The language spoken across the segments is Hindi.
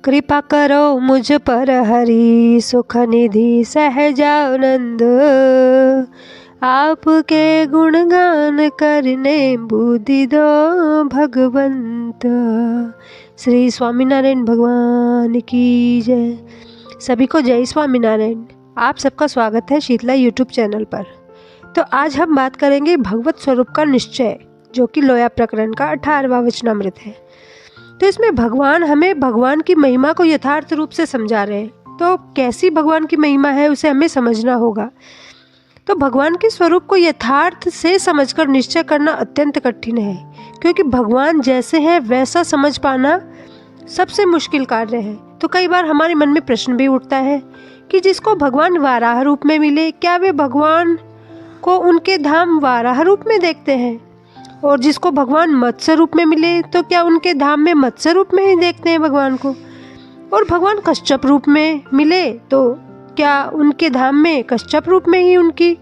कृपा करो मुझ पर हरि सुख निधि सहजानंद। आपके गुणगान करने बुद्धि दो भगवंत। श्री स्वामीनारायण भगवान की जय। सभी को जय स्वामीनारायण। आप सबका स्वागत है शीतला यूट्यूब चैनल पर। तो आज हम बात करेंगे भगवत स्वरूप का निश्चय, जो कि लोया प्रकरण का 18वां वचनामृत है। तो इसमें भगवान हमें भगवान की महिमा को यथार्थ रूप से समझा रहे हैं। तो कैसी भगवान की महिमा है उसे हमें समझना होगा। तो भगवान के स्वरूप को यथार्थ से समझकर निश्चय करना अत्यंत कठिन है, क्योंकि भगवान जैसे हैं वैसा समझ पाना सबसे मुश्किल कार्य है। तो कई बार हमारे मन में प्रश्न भी उठता है कि जिसको भगवान वाराह रूप में मिले, क्या वे भगवान को उनके धाम वाराह रूप में देखते हैं? और जिसको भगवान मत्स्य रूप में मिले तो क्या उनके धाम में मत्स्य रूप में ही देखते हैं भगवान को? और भगवान कश्यप रूप में मिले तो क्या उनके धाम में कश्यप रूप में ही उनकी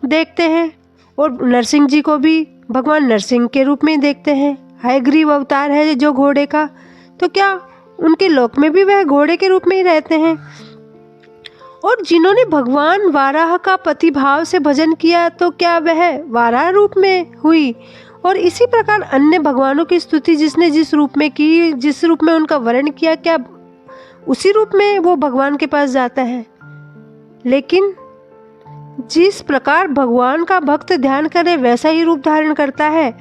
देखते हैं? और नरसिंह जी को भी भगवान नरसिंह के रूप में देखते हैं। हयग्रीव अवतार है जो घोड़े का, तो क्या उनके लोक में भी वह घोड़े के रूप में ही रहते हैं? और जिन्होंने भगवान वाराह का पति भाव से भजन किया तो क्या वह वाराह रूप में हुई? और इसी प्रकार अन्य भगवानों की स्तुति जिसने जिस रूप में की, जिस रूप में उनका वर्ण किया, क्या उसी रूप में वो भगवान के पास जाता है? लेकिन जिस प्रकार भगवान का भक्त ध्यान करे वैसा ही रूप धारण करता है।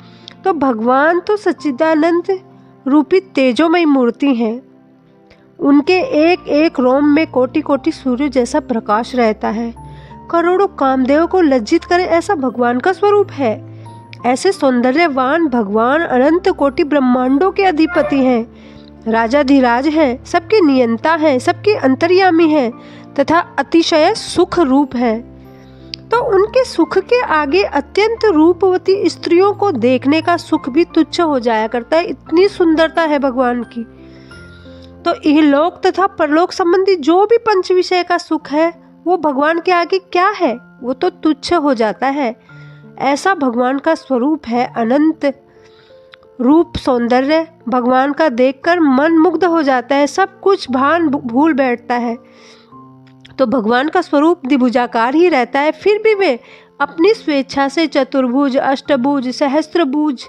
तो भगवान तो सच्चिदानंद रूपी तेजोमयी मूर्ति हैं। उनके एक एक रोम में कोटि कोटि सूर्य जैसा प्रकाश रहता है। करोड़ों कामदेव को लज्जित करे ऐसा भगवान का स्वरूप है। ऐसे सौंदर्यवान भगवान अनंत कोटि ब्रह्मांडों के अधिपति हैं, राजाधिराज हैं, सबके नियंता हैं, सबके अंतर्यामी हैं तथा अतिशय सुख रूप हैं। तो उनके सुख के आगे अत्यंत रूपवती स्त्रियों को देखने का सुख भी तुच्छ हो जाया करता है। इतनी सुंदरता है भगवान की। तो इहलोक तथा परलोक संबंधी जो भी पंच विषय का सुख है वो भगवान के आगे क्या है? वो तो तुच्छ हो जाता है। ऐसा भगवान का स्वरूप है। अनंत रूप सौंदर्य भगवान का देखकर मन मुग्ध हो जाता है, सब कुछ भान भूल बैठता है। तो भगवान का स्वरूप द्विभुजाकार ही रहता है, फिर भी वे अपनी स्वेच्छा से चतुर्भुज, अष्टभुज, सहस्त्रभुज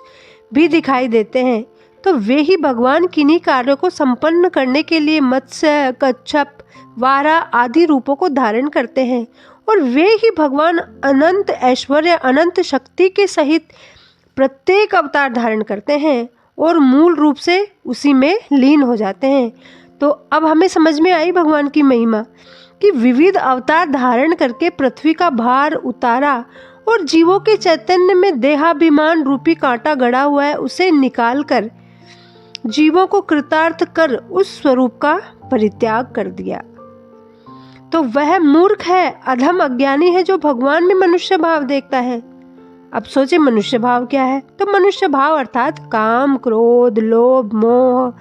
भी दिखाई देते हैं। तो वे ही भगवान किन्हीं कार्यों को संपन्न करने के लिए मत्स्य, कच्छप, वारा आदि रूपों को धारण करते हैं। और वे ही भगवान अनंत ऐश्वर्य, अनंत शक्ति के सहित प्रत्येक अवतार धारण करते हैं और मूल रूप से उसी में लीन हो जाते हैं। तो अब हमें समझ में आई भगवान की महिमा कि विविध अवतार धारण करके पृथ्वी का भार उतारा और जीवों के चैतन्य में देहाभिमान रूपी कांटा गड़ा हुआ है उसे निकाल कर जीवों को कृतार्थ कर उस स्वरूप का परित्याग कर दिया। तो वह मूर्ख है, अधम अज्ञानी है जो भगवान में मनुष्य भाव देखता है। अब सोचे मनुष्य भाव क्या है? तो मनुष्य भाव अर्थात काम, क्रोध, लोभ, मोह,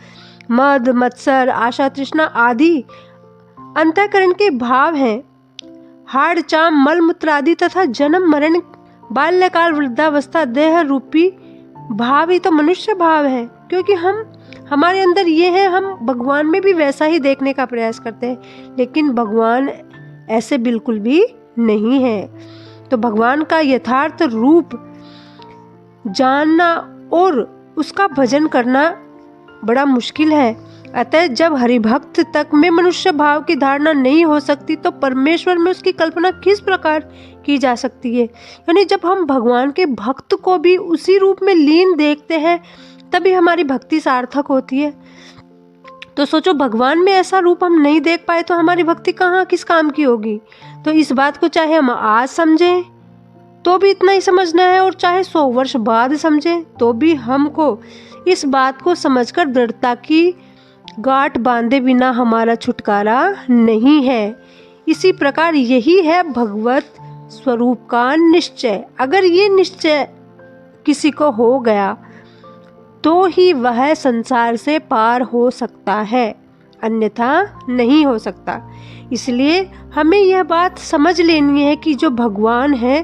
मद, मत्सर, आशा, तृष्णा आदि अंतःकरण के भाव हैं। हाड़, चाम, मल मूत्र आदि तथा जन्म, मरण, बाल्यकाल, वृद्धावस्था, देह रूपी भाव ही तो मनुष्य भाव है। क्योंकि हमारे अंदर ये है, हम भगवान में भी वैसा ही देखने का प्रयास करते हैं, लेकिन भगवान ऐसे बिल्कुल भी नहीं है। तो भगवान का यथार्थ रूप जानना और उसका भजन करना बड़ा मुश्किल है। अतः जब हरिभक्त तक में मनुष्य भाव की धारणा नहीं हो सकती तो परमेश्वर में उसकी कल्पना किस प्रकार की जा सकती है? यानी जब हम भगवान के भक्त को भी उसी रूप में लीन देखते हैं तभी हमारी भक्ति सार्थक होती है। तो सोचो, भगवान में ऐसा रूप हम नहीं देख पाए तो हमारी भक्ति कहाँ किस काम की होगी? तो इस बात को चाहे हम आज समझें तो भी इतना ही समझना है, और चाहे 100 वर्ष बाद समझें तो भी हमको इस बात को समझकर दृढ़ता की गांठ बांधे बिना हमारा छुटकारा नहीं है। इसी प्रकार यही है भगवत स्वरूप का निश्चय। अगर ये निश्चय किसी को हो गया तो ही वह संसार से पार हो सकता है, अन्यथा नहीं हो सकता। इसलिए हमें यह बात समझ लेनी है कि जो भगवान है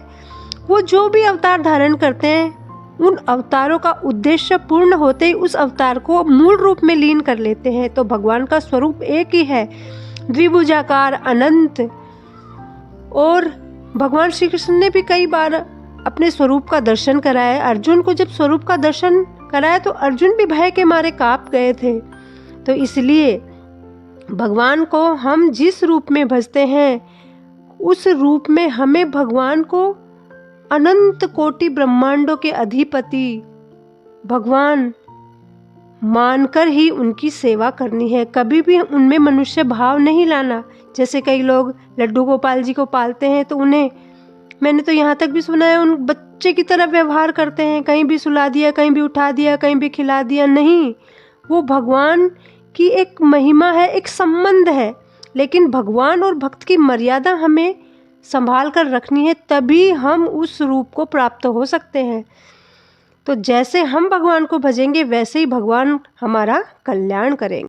वो जो भी अवतार धारण करते हैं उन अवतारों का उद्देश्य पूर्ण होते ही उस अवतार को मूल रूप में लीन कर लेते हैं। तो भगवान का स्वरूप एक ही है, द्विभुजाकार, अनंत। और भगवान श्री कृष्ण ने भी कई बार अपने स्वरूप का दर्शन कराया। अर्जुन को जब स्वरूप का दर्शन कराया तो अर्जुन भी भय के मारे कांप गए थे। तो इसलिए भगवान को हम जिस रूप में भजते हैं उस रूप में हमें भगवान को अनंत कोटि ब्रह्मांडों के अधिपति भगवान मानकर ही उनकी सेवा करनी है। कभी भी उनमें मनुष्य भाव नहीं लाना। जैसे कई लोग लड्डू गोपाल जी को पालते हैं तो उन्हें, मैंने तो यहाँ तक भी सुना है, उन बच्चे की तरह व्यवहार करते हैं, कहीं भी सुला दिया, कहीं भी उठा दिया, कहीं भी खिला दिया। नहीं, वो भगवान की एक महिमा है, एक संबंध है। लेकिन भगवान और भक्त की मर्यादा हमें संभाल कर रखनी है, तभी हम उस रूप को प्राप्त हो सकते हैं। तो जैसे हम भगवान को भजेंगे वैसे ही भगवान हमारा कल्याण करेंगे।